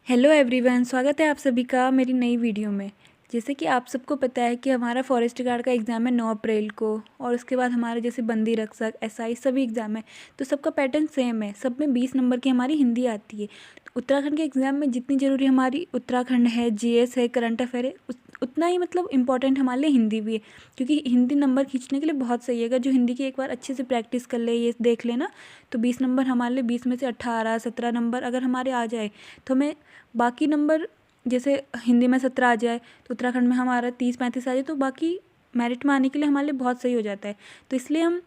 Hello everyone, स्वागत है आप सभी का मेरी नई वीडियो में। जैसे कि आप सबको पता है कि हमारा फॉरेस्ट गार्ड का एग्ज़ाम है 9 अप्रैल को, और उसके बाद हमारे जैसे बंदी रक्षक, एसआई सभी एग्ज़ाम है। तो सबका पैटर्न सेम है, सब में 20 नंबर की हमारी हिंदी आती है। तो उत्तराखंड के एग्ज़ाम में जितनी ज़रूरी हमारी उत्तराखंड है, जीएस है, करंट अफेयर है, उतना ही मतलब इम्पॉर्टेंट हमारे लिए हिंदी भी है। क्योंकि हिंदी नंबर खींचने के लिए बहुत सही है। अगर जो हिंदी की एक बार अच्छे से प्रैक्टिस कर ले, ये देख लेना, तो 20 नंबर हमारे लिए, 20 में से 18-17 नंबर अगर हमारे आ जाए तो हमें बाकी नंबर, जैसे हिंदी में 17 आ जाए तो उत्तराखंड में हमारा 30-35 आ जाए, तो बाकी मेरिट में आने के लिए हमारे लिए बहुत सही हो जाता है। तो इसलिए हम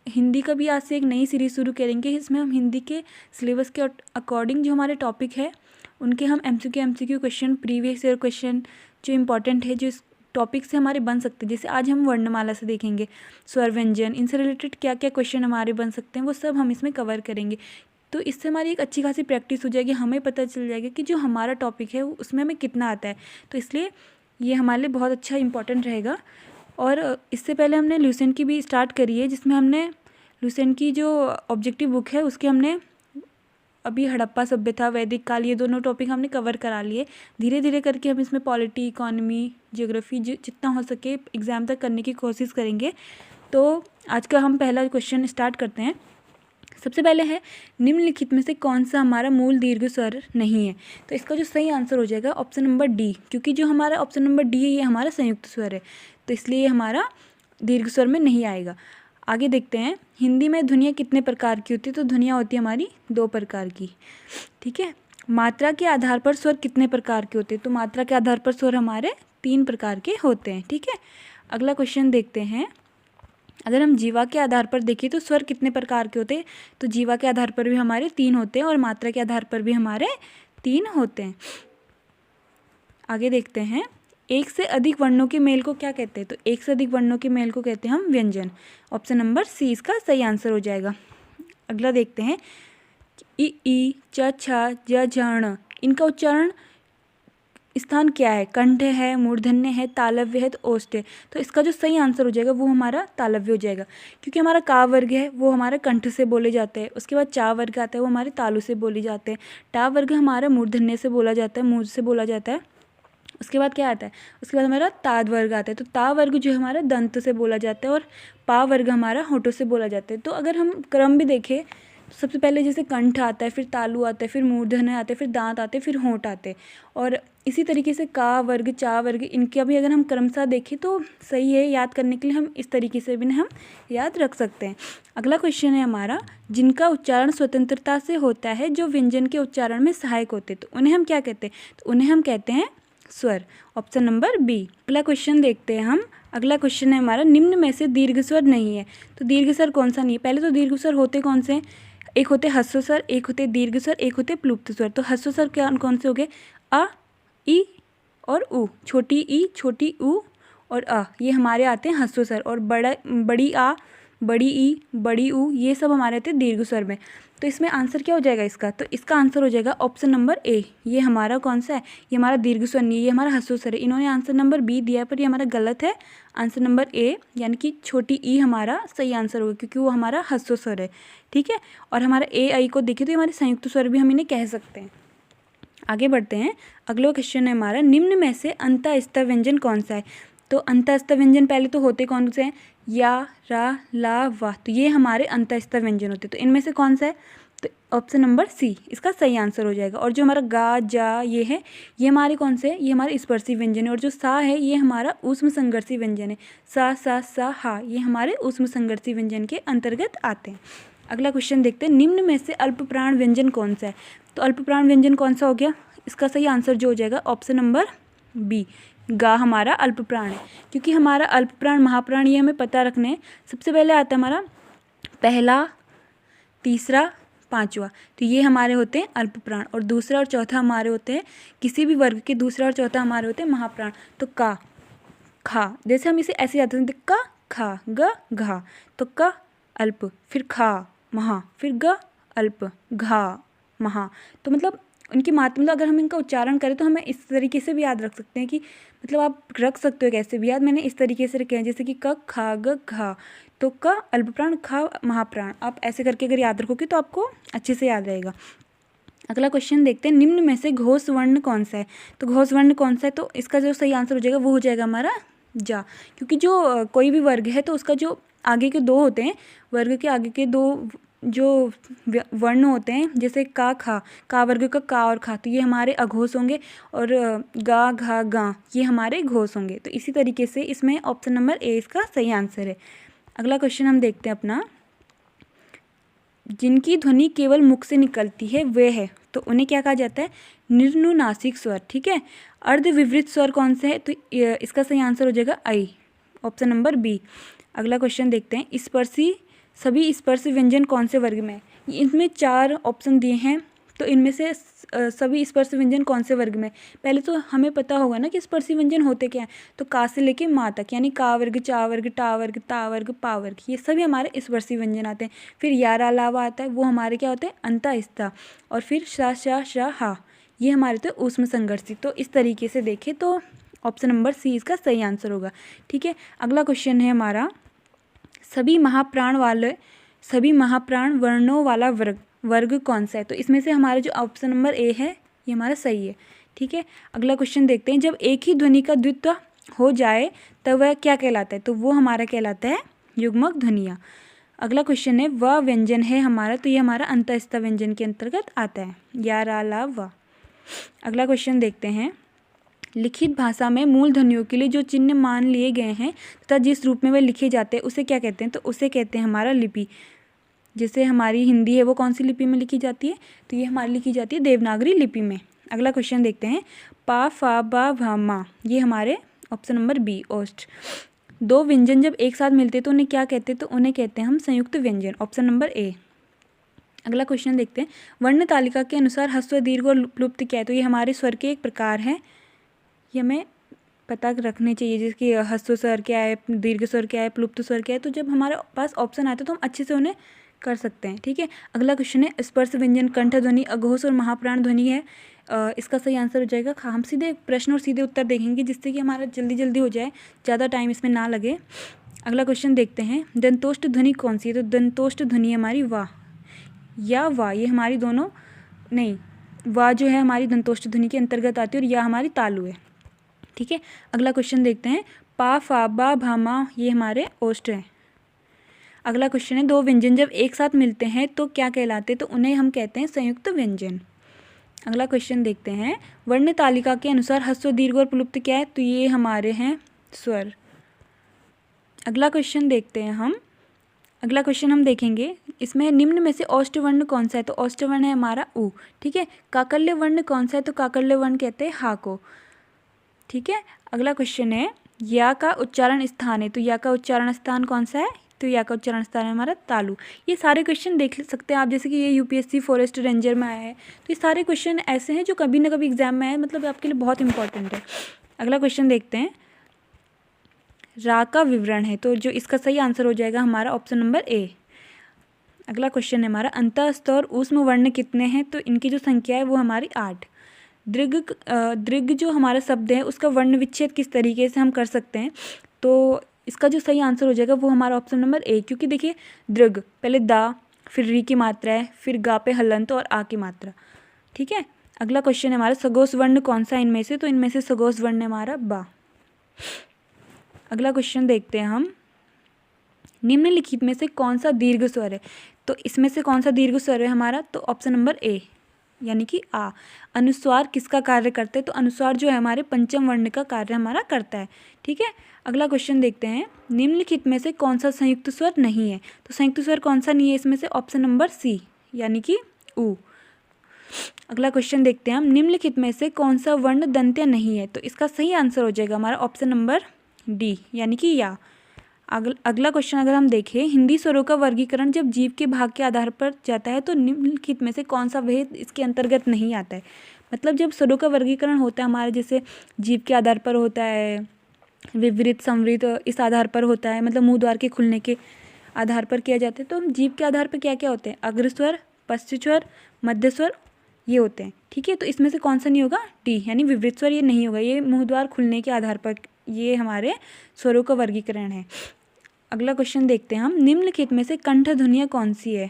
हिंदी का भी आज से एक नई सीरीज़ शुरू करेंगे। इसमें हम हिंदी के सिलेबस के अकॉर्डिंग जो हमारे टॉपिक है उनके हम MCQ question, previous year question जो इम्पोर्टेंट है, जो इस टॉपिक से हमारे बन सकते हैं। जैसे आज हम वर्णमाला से देखेंगे, स्वर व्यंजन, इनसे रिलेटेड क्या क्या क्वेश्चन हमारे बन सकते हैं, वो सब हम इसमें कवर करेंगे। तो इससे हमारी एक अच्छी खासी प्रैक्टिस हो जाएगी, हमें पता चल जाएगा कि जो हमारा टॉपिक है उसमें हमें कितना आता है। तो इसलिए ये हमारे लिए बहुत अच्छा इंपॉर्टेंट रहेगा। और इससे पहले हमने ल्यूसेंट की भी स्टार्ट करी है, जिसमें हमने ल्यूसेंट की जो ऑब्जेक्टिव बुक है उसके हमने अभी हड़प्पा सभ्यता, वैदिक काल, ये दोनों टॉपिक हमने कवर करा लिए। धीरे धीरे करके हम इसमें पॉलिटी, इकोनॉमी, ज्योग्राफी जितना हो सके एग्ज़ाम तक करने की कोशिश करेंगे। तो आज का हम पहला क्वेश्चन स्टार्ट करते हैं। सबसे पहले है, निम्नलिखित में से कौन सा हमारा मूल दीर्घ स्वर नहीं है। तो इसका जो सही आंसर हो जाएगा ऑप्शन नंबर डी, क्योंकि जो हमारा ऑप्शन नंबर डी है ये हमारा संयुक्त स्वर है, तो इसलिए ये हमारा दीर्घ स्वर में नहीं आएगा। आगे देखते हैं, हिंदी में ध्वनियाँ कितने प्रकार की होती है। तो ध्वनियाँ होती है हमारी 2 प्रकार की, ठीक है। मात्रा के आधार पर स्वर कितने प्रकार के होते हैं। तो मात्रा के आधार पर स्वर हमारे 3 प्रकार के होते हैं, ठीक है। अगला क्वेश्चन देखते हैं, अगर हम जीवा के आधार पर देखें तो स्वर कितने प्रकार के होते हैं। तो जीवा के आधार पर भी हमारे 3 होते हैं और मात्रा के आधार पर भी हमारे 3 होते हैं। आगे देखते हैं, एक से अधिक वर्णों के मेल को क्या कहते हैं। तो एक से अधिक वर्णों के मेल को कहते हैं हम व्यंजन। ऑप्शन नंबर सी इसका सही आंसर हो जाएगा। अगला देखते हैं, ई, च, छ, ज, झ, इनका उच्चारण स्थान क्या है। कंठ है, मूर्धन्य है, तालव्य है, तो ओष्ठ है। तो इसका जो सही आंसर हो जाएगा वो हमारा तालव्य हो जाएगा, क्योंकि हमारा का वर्ग है वो हमारे कंठ से बोले जाते हैं। उसके बाद चा वर्ग आता है वो हमारे तालु से बोले जाते हैं। टा वर्ग हमारा मूर्धन्य से बोला जाता है, मुंह से बोला जाता है। उसके बाद क्या आता है, उसके बाद हमारा ताद वर्ग आता है। तो ता वर्ग जो है हमारा दंत से बोला जाता है और पा वर्ग हमारा होठों से बोला जाता है। तो अगर हम क्रम भी देखें तो सबसे पहले जैसे कंठ आता है, फिर तालु आता है, फिर मूर्धन्य आते हैं, फिर दांत आते हैं, फिर होंठ आते हैं। और इसी तरीके से का वर्ग, चा वर्ग, इनका भी अगर हम क्रमशः देखें तो सही है। याद करने के लिए हम इस तरीके से भी हम याद रख सकते हैं। अगला क्वेश्चन है हमारा, जिनका उच्चारण स्वतंत्रता से होता है, जो व्यंजन के उच्चारण में सहायक होते हैं, तो उन्हें हम क्या कहते हैं। तो उन्हें हम कहते हैं स्वर। Option number B. अगला क्वेश्चन देखते हैं हम। अगला क्वेश्चन है हमारा, निम्न में से दीर्घ स्वर नहीं है। तो दीर्घ स्वर कौन सा नहीं है। पहले तो दीर्घ स्वर होते कौन से हैं, एक होते ह्रस्व स्वर, एक होते दीर्घ स्वर, एक होते प्लुप्त स्वर। तो ह्रस्व स्वर क्या कौन से हो गए, अ, ई और उ। छोटी ई, छोटी उ और अ, ये हमारे आते हैं ह्रस्व स्वर। और बड़ी आ, बड़ी ई, बड़ी उ, ये सब हमारे आते हैं दीर्घ स्वर में। तो इसमें आंसर क्या हो जाएगा इसका। तो इसका आंसर हो जाएगा ऑप्शन नंबर ए। ये हमारा कौन सा है, ये हमारा दीर्घ स्वर नहीं है, ये हमारा ह्रस्व स्वर है। इन्होंने आंसर नंबर बी दिया है पर ये हमारा गलत है। आंसर नंबर ए यानी कि छोटी ई हमारा सही आंसर होगा, क्योंकि वो हमारा ह्रस्व स्वर है, ठीक है। और हमारा ए आई को देखें तो ये हमारे संयुक्त स्वर भी हम इन्हें कह सकते हैं। आगे बढ़ते हैं, अगला क्वेश्चन है हमारा, निम्न में से अंतःस्थ व्यंजन कौन सा है। तो अंतःस्थ व्यंजन पहले तो होते कौन से हैं, या, रा, ला, वा। तो ये हमारे अंतःस्थ व्यंजन होते हैं। तो इनमें से कौन सा है, तो ऑप्शन नंबर सी इसका सही आंसर हो जाएगा। और जो हमारा गा, जा, ये है, ये हमारे कौन से हैं, ये हमारे स्पर्शी व्यंजन है। और जो सा है ये हमारा ऊष्म संघर्षी व्यंजन है। सा, हा, ये हमारे ऊष्म संघर्षी व्यंजन के अंतर्गत आते हैं। अगला क्वेश्चन देखते हैं, निम्न में से अल्प प्राण व्यंजन कौन सा है। तो अल्प प्राण व्यंजन कौन सा हो गया, इसका सही आंसर जो हो जाएगा ऑप्शन नंबर बी, गा हमारा अल्प प्राण है। क्योंकि हमारा अल्प प्राण, महाप्राण ये हमें पता रखने हैं। सबसे पहले आता है हमारा पहला, तीसरा, पांचवा, तो ये हमारे होते हैं अल्प प्राण। और दूसरा और चौथा हमारे होते हैं, किसी भी वर्ग के दूसरा और चौथा हमारे होते हैं महाप्राण। तो का, खा, जैसे हम इसे ऐसे याद रखते हैं, का, खा, ग, घा। तो क अल्प, फिर खा महा, फिर ग अल्प, घा महा। तो मतलब उनकी मात्रा, मतलब अगर हम इनका उच्चारण करें तो हमें इस तरीके से भी याद रख सकते हैं कि मतलब आप रख सकते हो कैसे भी याद। मैंने इस तरीके से रखे हैं, जैसे कि क, खा, ग, घा। तो क अल्प प्राण, खा महाप्राण। आप ऐसे करके अगर याद रखोगे तो आपको अच्छे से याद रहेगा। अगला क्वेश्चन देखते हैं, निम्न में से घोष वर्ण कौन सा है। तो घोष वर्ण कौन सा है, तो इसका जो सही आंसर हो जाएगा वो हो जाएगा हमारा जा, क्योंकि जो कोई भी वर्ग है तो उसका जो आगे के दो होते हैं, वर्ग के आगे के दो जो वर्ण होते हैं, जैसे का खा, का वर्ग का का और खा, तो ये हमारे अघोष होंगे, और गा घा गा ये हमारे घोष होंगे। तो इसी तरीके से इसमें ऑप्शन नंबर ए इसका सही आंसर है। अगला क्वेश्चन हम देखते हैं अपना, जिनकी ध्वनि केवल मुख से निकलती है वे है, तो उन्हें क्या कहा जाता है, निर्नुनासिक स्वर। ठीक है, अर्धविवृत स्वर कौन से है, तो इसका सही आंसर हो जाएगा आई, ऑप्शन नंबर बी। अगला क्वेश्चन देखते हैं, स्पर्शी सभी स्पर्श व्यंजन कौन से वर्ग में है। इसमें 4 ऑप्शन दिए हैं, तो इनमें से सभी स्पर्श व्यंजन कौन से वर्ग में। पहले तो हमें पता होगा ना कि स्पर्शी व्यंजन होते क्या हैं, तो का से लेके माँ तक, यानी का वर्ग, चा वर्ग, टा वर्ग, ता वर्ग, पा वर्ग, ये सभी हमारे स्पर्शी व्यंजन आते हैं। फिर यारा अलावा आता है, वो हमारे क्या होते हैं, अंता स्था, और फिर शा शा शा हा, ये हमारे तो ऊष्म संघर्षी। तो इस तरीके से देखें तो ऑप्शन नंबर सी इसका सही आंसर होगा। ठीक है, अगला क्वेश्चन है हमारा, सभी महाप्राण वर्णों वाला वर्ग कौन सा है। तो इसमें से हमारा जो ऑप्शन नंबर ए है ये हमारा सही है। ठीक है, अगला क्वेश्चन देखते हैं, जब एक ही ध्वनि का द्वित्व हो जाए तब वह क्या कहलाता है। तो वो हमारा कहलाता है युग्मक ध्वनियाँ। अगला क्वेश्चन है, वह व्यंजन है हमारा, तो ये हमारा अंतःस्थ व्यंजन के अंतर्गत आता है, या रा ला वा। अगला क्वेश्चन देखते हैं, लिखित भाषा में मूल ध्वनियों के लिए जो चिन्ह मान लिए गए हैं तथा जिस रूप में वे लिखे जाते हैं उसे क्या कहते हैं। तो उसे कहते हैं हमारा लिपि। जैसे हमारी हिंदी है वो कौन सी लिपि में लिखी जाती है, तो ये हमारी लिखी जाती है देवनागरी लिपि में। अगला क्वेश्चन देखते हैं, पा फा बा भा मा, ये हमारे ऑप्शन नंबर बी ओष्ठ। दो व्यंजन जब एक साथ मिलते हैं तो उन्हें क्या कहते हैं, तो उन्हें कहते हैं हम संयुक्त व्यंजन, ऑप्शन नंबर ए। अगला क्वेश्चन देखते हैं, वर्ण तालिका के अनुसार ह्रस्व दीर्घ और प्लुप्त क्या है। तो ये हमारे स्वर के एक प्रकार है, ये हमें पता रखने चाहिए, जिसकी ह्रस्व स्वर क्या है, दीर्घ स्वर क्या है, प्लुप्त स्वर क्या है। तो जब हमारे पास ऑप्शन आते हैं तो हम अच्छे से उन्हें कर सकते हैं। ठीक है, अगला क्वेश्चन है, स्पर्श व्यंजन, कंठ ध्वनि, अघोष और महाप्राण ध्वनि है। इसका सही आंसर हो जाएगा खा। हम सीधे प्रश्न और सीधे उत्तर देखेंगे जिससे कि हमारा जल्दी जल्दी हो जाए, ज़्यादा टाइम इसमें ना लगे। अगला क्वेश्चन देखते हैं, दंतोष्ठ ध्वनि कौन सी है। तो दंतोष्ठ ध्वनि हमारी वाह या वाह, ये हमारी दोनों नहीं, वाह जो है हमारी दंतोष्ठ ध्वनि के अंतर्गत आती है और या हमारी तालु है। ठीक है, अगला क्वेश्चन देखते हैं, पा फा बा भा मा, ये हमारे ओष्ठ हैं। अगला क्वेश्चन है, दो व्यंजन जब एक साथ मिलते हैं तो क्या कहलाते हैं। तो उन्हें हम कहते हैं संयुक्त व्यंजन। अगला क्वेश्चन देखते हैं, वर्ण तालिका के अनुसार ह्रस्व दीर्घ और प्लुप्त क्या है। तो ये हमारे हैं स्वर। अगला क्वेश्चन देखते हैं हम, अगला क्वेश्चन हम देखेंगे, इसमें निम्न में से औष्ठ वर्ण कौन सा है। तो औष्ठ वर्ण है हमारा उ। ठीक है, काकल्य वर्ण कौन सा है। तो काकल्य वर्ण कहते हैं हा को। ठीक है, अगला क्वेश्चन है, या का उच्चारण स्थान है। तो या का उच्चारण स्थान कौन सा है। तो या का उच्चारण स्थान है हमारा तालु। ये सारे क्वेश्चन देख सकते हैं आप, जैसे कि ये यूपीएससी फॉरेस्ट रेंजर में आया है। तो ये सारे क्वेश्चन ऐसे हैं जो कभी ना कभी एग्जाम में आए, मतलब आपके लिए बहुत इंपॉर्टेंट है। अगला क्वेश्चन देखते हैं, रा का विवरण है। तो जो इसका सही आंसर हो जाएगा हमारा ऑप्शन नंबर ए। अगला क्वेश्चन है हमारा, अंतःस्थ और ऊष्म वर्ण कितने हैं। तो इनकी जो संख्या है वो हमारी 8। दृग जो हमारा शब्द है उसका वर्ण विच्छेद किस तरीके से हम कर सकते हैं। तो इसका जो सही आंसर हो जाएगा वो हमारा ऑप्शन नंबर ए, क्योंकि देखिए दृग पहले दा, फिर री की मात्रा है, फिर गा पे हलंत और आ की मात्रा। ठीक है, अगला क्वेश्चन है हमारा, सगोश वर्ण कौन सा है इनमें से। तो इनमें से सगोश वर्ण है हमारा बा। अगला क्वेश्चन देखते हैं हम, निम्नलिखित में से कौन सा दीर्घ स्वर है। तो इसमें से कौन सा दीर्घ स्वर है हमारा। तो ऑप्शन नंबर ए, यानी कि आ। अनुस्वार किसका कार्य करते हैं। तो अनुस्वार जो है हमारे पंचम वर्ण का कार्य हमारा करता है। ठीक है, अगला क्वेश्चन देखते हैं, निम्नलिखित में से कौन सा संयुक्त स्वर नहीं है। तो संयुक्त स्वर कौन सा नहीं है इसमें से, ऑप्शन नंबर सी, यानी कि उ। अगला क्वेश्चन देखते हैं हम, निम्नलिखित में से कौन सा वर्ण दंत्य नहीं है। तो इसका सही आंसर हो जाएगा हमारा ऑप्शन नंबर डी, यानी कि या। अगला क्वेश्चन अगर हम देखें, हिंदी स्वरों का वर्गीकरण जब जीव के भाग के आधार पर जाता है तो निम्नलिखित में से कौन सा भेद इसके अंतर्गत नहीं आता है। मतलब जब स्वरों का वर्गीकरण होता है हमारे, जैसे जीव के आधार पर होता है, विवृत संवृत इस आधार पर होता है, मतलब मुंह द्वार के खुलने के आधार पर किया जाता है। तो हम जीव के आधार पर क्या क्या होते हैं, अग्रस्वर, पश्च स्वर, मध्य स्वर, ये होते हैं। ठीक है, तो इसमें से कौन सा नहीं होगा, डी, यानी विवृत स्वर ये नहीं होगा। ये मुंह द्वार खुलने के आधार पर ये हमारे स्वरों का वर्गीकरण है। अगला क्वेश्चन देखते हैं हम, निम्नलिखित में से कंठ ध्वनियाँ कौन सी है।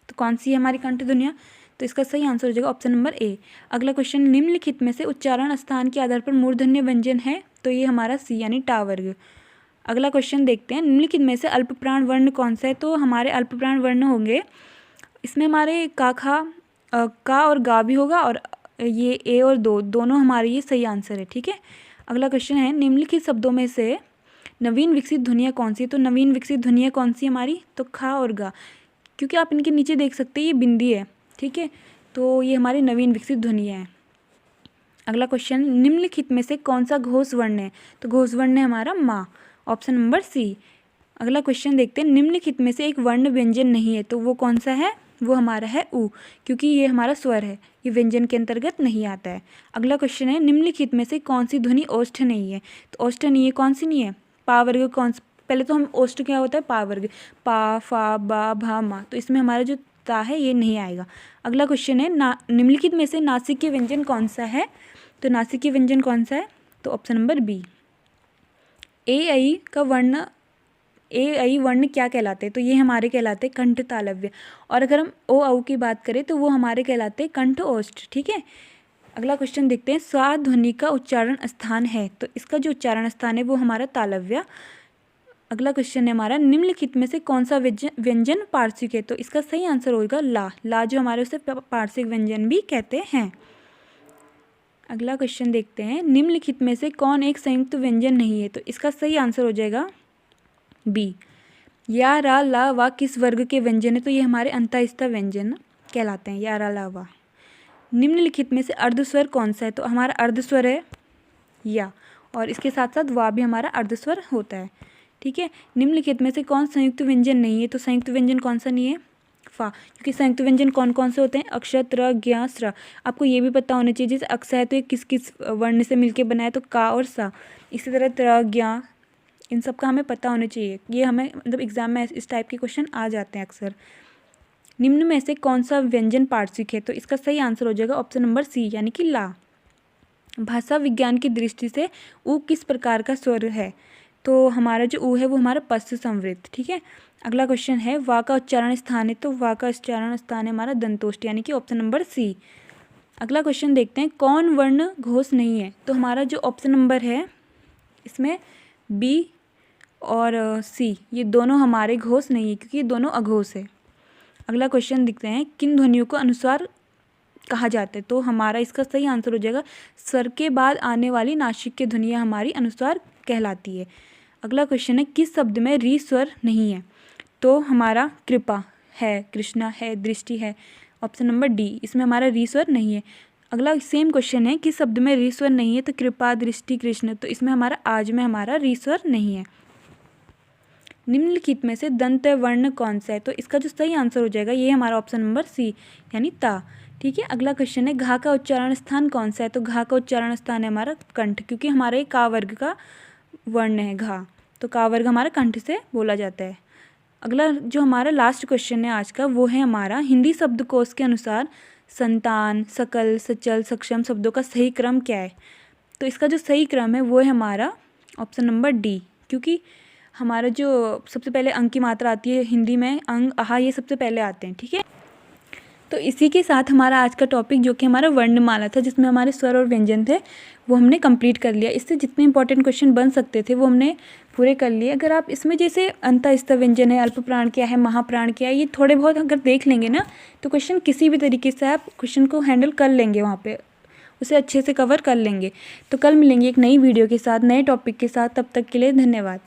तो कौन सी है हमारी कंठ ध्वनियाँ। तो इसका सही आंसर हो जाएगा ऑप्शन नंबर ए। अगला क्वेश्चन, निम्नलिखित में से उच्चारण स्थान के आधार पर मूर्धन्य व्यंजन है, तो ये हमारा सी यानी टा वर्ग। अगला क्वेश्चन देखते हैं, निम्नलिखित में से अल्पप्राण वर्ण कौन सा है, तो हमारे अल्पप्राण वर्ण होंगे, इसमें हमारे का और गा भी होगा, और ये ए और दोनों हमारे ये सही आंसर है। ठीक है, अगला क्वेश्चन है, निम्नलिखित शब्दों में से नवीन विकसित ध्वनियाँ कौन सी है, तो नवीन विकसित ध्वनियाँ कौन सी हमारी, तो खा और गा, क्योंकि आप इनके नीचे देख सकते हैं ये बिंदी है। ठीक है, तो ये हमारी नवीन विकसित ध्वनियाँ हैं। अगला क्वेश्चन, निम्नलिखित में से कौन सा घोष वर्ण है, तो घोष वर्ण है हमारा माँ, ऑप्शन नंबर सी। अगला क्वेश्चन देखते हैं, निम्नलिखित में से एक वर्ण व्यंजन नहीं है, तो वो कौन सा है, वो हमारा है ऊ, क्योंकि ये हमारा स्वर है, ये व्यंजन के अंतर्गत नहीं आता है। अगला क्वेश्चन है, निम्नलिखित में से कौन सी ध्वनि ओष्ठ नहीं है, तो ओष्ठ नहीं है, कौन सी नहीं है, पा वर्ग कौन, पहले तो हम ओष्ठ क्या होता है, पा वर्ग, पा फा बा भा मा, तो इसमें हमारा जो ता है ये नहीं आएगा। अगला क्वेश्चन है, निम्नलिखित में से नासिक के व्यंजन कौन सा है, तो नासिक के व्यंजन कौन सा है, तो ऑप्शन नंबर बी। ए आई वर्ण क्या कहलाते हैं, तो ये हमारे कहलाते हैं कंठ तालव्य, और अगर हम ओ औ की बात करें तो वो हमारे कहलाते हैं कंठ ओष्ठ। ठीक है, अगला क्वेश्चन देखते हैं, स्वा ध्वनि का उच्चारण स्थान है, तो इसका जो उच्चारण स्थान है वो हमारा तालव्य। अगला क्वेश्चन है हमारा, निम्नलिखित में से कौन सा व्यंजन पार्श्विक है, तो इसका सही आंसर होगा ला जो हमारे उसे पार्श्विक व्यंजन भी कहते हैं। अगला क्वेश्चन देखते हैं, निम्नलिखित में से कौन एक संयुक्त व्यंजन नहीं है, तो इसका सही आंसर हो जाएगा बी। या रा ला वा किस वर्ग के व्यंजन है, तो ये हमारे अंतःस्थ व्यंजन कहलाते हैं, या रा ला वा। निम्नलिखित में से अर्धस्वर कौन सा है, तो हमारा अर्धस्वर है या, और इसके साथ साथ वा भी हमारा अर्धस्वर होता है। ठीक है, निम्नलिखित में से कौन संयुक्त व्यंजन नहीं है, तो संयुक्त व्यंजन कौन सा नहीं है, फा, क्योंकि संयुक्त व्यंजन कौन कौन से होते हैं, अक्ष, त्र, ज्ञ, स्र। आपको ये भी पता होना चाहिए, जैसे अक्ष है तो ये किस किस वर्ण से मिलकर बना है, तो का और सा। इसी तरह त्र, ज्ञ, इन सब का हमें पता होना चाहिए, ये हमें मतलब एग्जाम में इस टाइप के क्वेश्चन आ जाते हैं अक्सर। निम्न में से कौन सा व्यंजन पार्श्विक है, तो इसका सही आंसर हो जाएगा ऑप्शन नंबर सी यानी कि ला। भाषा विज्ञान की दृष्टि से ऊ किस प्रकार का स्वर है, तो हमारा जो ऊ है वो हमारा पश्च संवृत। ठीक है, अगला क्वेश्चन है, वा का उच्चारण स्थान है, तो वा का उच्चारण स्थान है हमारा दंतोष्ठ यानी कि ऑप्शन नंबर सी। अगला क्वेश्चन देखते हैं, कौन वर्ण घोष नहीं है, तो हमारा जो ऑप्शन नंबर है इसमें बी और सी, ये दोनों हमारे घोष नहीं है, क्योंकि ये दोनों अघोष है। अगला क्वेश्चन देखते हैं, किन ध्वनियों को अनुस्वार कहा जाता है, तो हमारा इसका सही आंसर हो जाएगा स्वर के बाद आने वाली नासिक की ध्वनियाँ हमारी अनुस्वार कहलाती है। अगला क्वेश्चन है, किस शब्द में री स्वर नहीं है, तो हमारा कृपा है, कृष्णा है, दृष्टि है, ऑप्शन नंबर डी, इसमें हमारा री स्वर नहीं है। अगला सेम क्वेश्चन है, किस शब्द में री स्वर नहीं है, तो कृपा, दृष्टि, कृष्ण, तो इसमें हमारा आज में हमारा री स्वर नहीं है। निम्नलिखित में से दंत वर्ण कौन सा है, तो इसका जो सही आंसर हो जाएगा ये हमारा ऑप्शन नंबर सी यानी ता। ठीक है, अगला क्वेश्चन है, घा का उच्चारण स्थान कौन सा है, तो घा का उच्चारण स्थान है हमारा कंठ, क्योंकि हमारे का वर्ग का वर्ण है घा, तो का वर्ग हमारा कंठ से बोला जाता है। अगला जो हमारा लास्ट क्वेश्चन है आज का, वो है हमारा, हिंदी शब्दकोश के अनुसार संतान, सकल, सचल, सक्षम शब्दों का सही क्रम क्या है, तो इसका जो सही क्रम है वो है हमारा ऑप्शन नंबर डी, क्योंकि हमारा जो सबसे पहले अंग की मात्रा आती है हिंदी में, अंग, आहा, ये सबसे पहले आते हैं। ठीक है, तो इसी के साथ हमारा आज का टॉपिक जो कि हमारा वर्णमाला था, जिसमें हमारे स्वर और व्यंजन थे, वो हमने कंप्लीट कर लिया। इससे जितने इंपॉर्टेंट क्वेश्चन बन सकते थे वो हमने पूरे कर लिए। अगर आप इसमें जैसे अंतःस्थ व्यंजन है, अल्पप्राण क्या है, महाप्राण क्या है, ये थोड़े बहुत अगर देख लेंगे ना, तो क्वेश्चन किसी भी तरीके से आप क्वेश्चन को हैंडल कर लेंगे, वहाँ पे उसे अच्छे से कवर कर लेंगे। तो कल मिलेंगे एक नई वीडियो के साथ, नए टॉपिक के साथ, तब तक के लिए धन्यवाद।